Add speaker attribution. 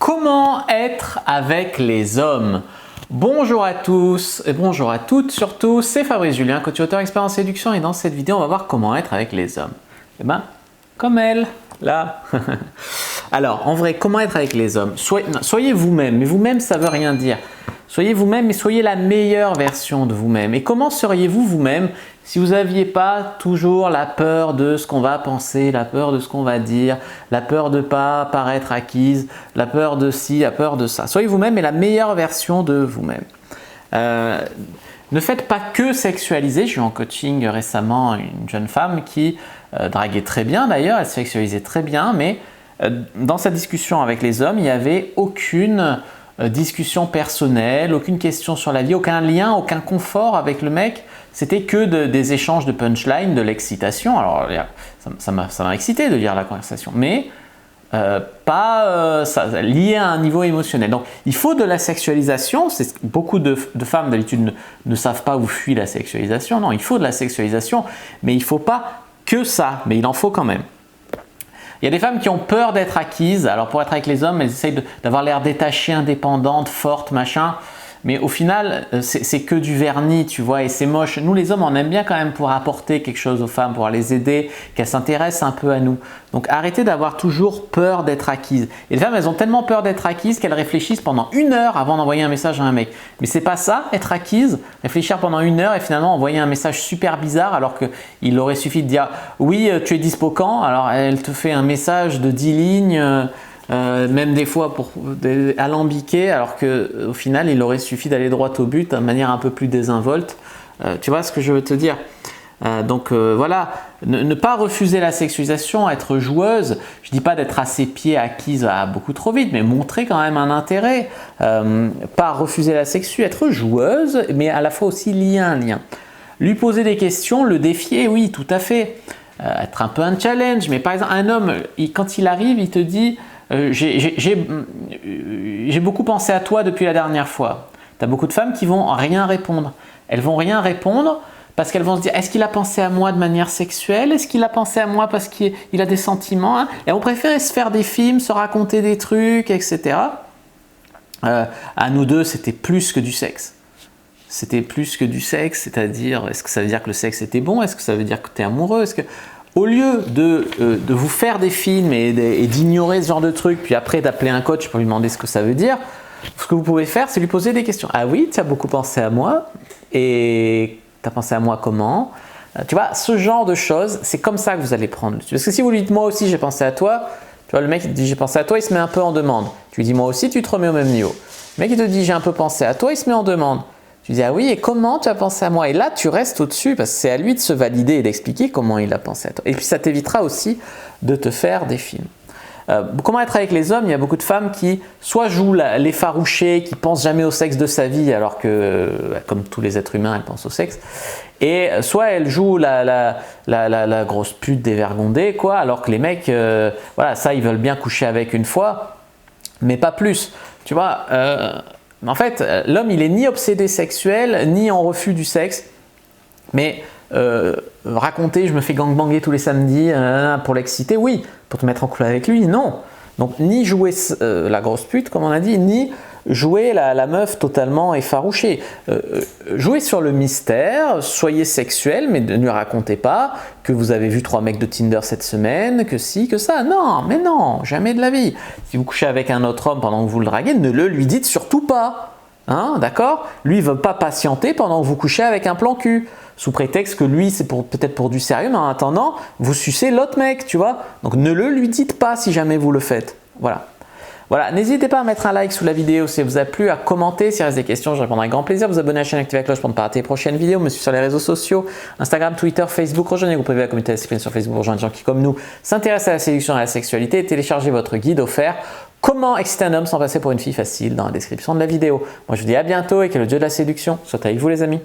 Speaker 1: Comment être avec les hommes? Bonjour à tous et bonjour à toutes surtout, c'est Fabrice Julien, coach auteur expert en séduction et dans cette vidéo on va voir comment être avec les hommes. Eh ben, comme elle, là. Alors, en vrai, comment être avec les hommes? Soyez vous-même, mais vous-même ça veut rien dire. Soyez vous-même, mais soyez la meilleure version de vous-même. Et comment seriez-vous vous-même si vous n'aviez pas toujours la peur de ce qu'on va penser, la peur de ce qu'on va dire, la peur de ne pas paraître acquise, la peur de ci, la peur de ça. Soyez vous-même et la meilleure version de vous-même. Ne faites pas que sexualiser. J'ai eu en coaching récemment une jeune femme qui draguait très bien d'ailleurs, elle se sexualisait très bien, mais dans sa discussion avec les hommes, il n'y avait aucune discussion personnelle, aucune question sur la vie, aucun lien, aucun confort avec le mec. C'était que des échanges de punchline, de l'excitation. Alors ça m'a excité de lire la conversation, mais pas lié à un niveau émotionnel. Donc il faut de la sexualisation. Beaucoup de femmes d'habitude ne savent pas où fuit la sexualisation. Non, il faut de la sexualisation, mais il ne faut pas que ça, mais il en faut quand même. Il y a des femmes qui ont peur d'être acquises. Alors pour être avec les hommes, elles essayent d'avoir l'air détachées, indépendantes, fortes, machin. Mais au final, c'est que du vernis, tu vois, et c'est moche. Nous les hommes, on aime bien quand même pour apporter quelque chose aux femmes, pour les aider, qu'elles s'intéressent un peu à nous. Donc arrêtez d'avoir toujours peur d'être acquises. Et les femmes, elles ont tellement peur d'être acquises qu'elles réfléchissent pendant 1 heure avant d'envoyer un message à un mec. Mais c'est pas ça, être acquise, réfléchir pendant 1 heure et finalement envoyer un message super bizarre alors qu'il aurait suffi de dire « Oui, tu es dispo quand ?» Alors elle te fait un message de 10 lignes… même des fois alambiqué, alors qu'au final il aurait suffi d'aller droit au but de manière un peu plus désinvolte. Tu vois ce que je veux te dire? Voilà, ne pas refuser la sexualisation, être joueuse. Je dis pas d'être à ses pieds acquise beaucoup trop vite, mais montrer quand même un intérêt. Pas refuser la sexu, être joueuse, mais à la fois aussi lier un lien. Lui poser des questions, le défier, oui, tout à fait. Être un peu un challenge, mais par exemple un homme, quand il arrive, il te dit j'ai beaucoup pensé à toi depuis la dernière fois. Tu as beaucoup de femmes qui vont rien répondre. Elles vont rien répondre parce qu'elles vont se dire est-ce qu'il a pensé à moi de manière sexuelle? Est-ce qu'il a pensé à moi parce qu'il a des sentiments, hein? Et elles vont préférer se faire des films, se raconter des trucs, etc. À nous deux, c'était plus que du sexe. C'était plus que du sexe, c'est-à-dire est-ce que ça veut dire que le sexe était bon? Est-ce que ça veut dire que tu es amoureux? Au lieu de vous faire des films et d'ignorer ce genre de trucs, puis après d'appeler un coach pour lui demander ce que ça veut dire, ce que vous pouvez faire, c'est lui poser des questions. Ah oui, tu as beaucoup pensé à moi, et tu as pensé à moi comment? Tu vois, ce genre de choses, c'est comme ça que vous allez prendre. Parce que si vous lui dites moi aussi j'ai pensé à toi, tu vois, le mec il te dit j'ai pensé à toi, il se met un peu en demande. Tu lui dis moi aussi, tu te remets au même niveau. Le mec il te dit j'ai un peu pensé à toi, il se met en demande. Tu dis ah oui, et comment tu as pensé à moi? Et là tu restes au-dessus parce que c'est à lui de se valider et d'expliquer comment il a pensé à toi. Et puis ça t'évitera aussi de te faire des films. Comment être avec les hommes? Il y a beaucoup de femmes qui soit jouent l'effarouchée, qui pensent jamais au sexe de sa vie alors que comme tous les êtres humains elles pensent au sexe, et soit elles jouent la grosse pute dévergondée quoi, alors que les mecs voilà, ça ils veulent bien coucher avec une fois mais pas plus, tu vois. En fait, l'homme, il est ni obsédé sexuel, ni en refus du sexe. Mais raconter, je me fais gangbanger tous les samedis pour l'exciter, oui. Pour te mettre en couple avec lui, non. Donc, ni jouer la grosse pute, comme on a dit, ni jouer la meuf totalement effarouchée. Jouez sur le mystère, soyez sexuel, mais ne lui racontez pas que vous avez vu 3 mecs de Tinder cette semaine, que si, que ça. Non, mais non, jamais de la vie. Si vous couchez avec un autre homme pendant que vous le draguez, ne le lui dites surtout pas. Hein, d'accord? Lui, il ne veut pas patienter pendant que vous couchez avec un plan cul. Sous prétexte que lui, c'est peut-être pour du sérieux, mais en attendant, vous sucez l'autre mec, tu vois. Donc ne le lui dites pas si jamais vous le faites. Voilà. Voilà, n'hésitez pas à mettre un like sous la vidéo si elle vous a plu, à commenter s'il reste des questions, je répondrai avec grand plaisir. Vous abonner à la chaîne, activer la cloche pour ne pas rater les prochaines vidéos. Me suivre sur les réseaux sociaux, Instagram, Twitter, Facebook. Rejoignez le groupe privé de la communauté discipline sur Facebook pour rejoindre des gens qui, comme nous, s'intéressent à la séduction et à la sexualité. Et téléchargez votre guide offert Comment exciter un homme sans passer pour une fille facile dans la description de la vidéo. Moi je vous dis à bientôt et que le dieu de la séduction soit avec vous les amis.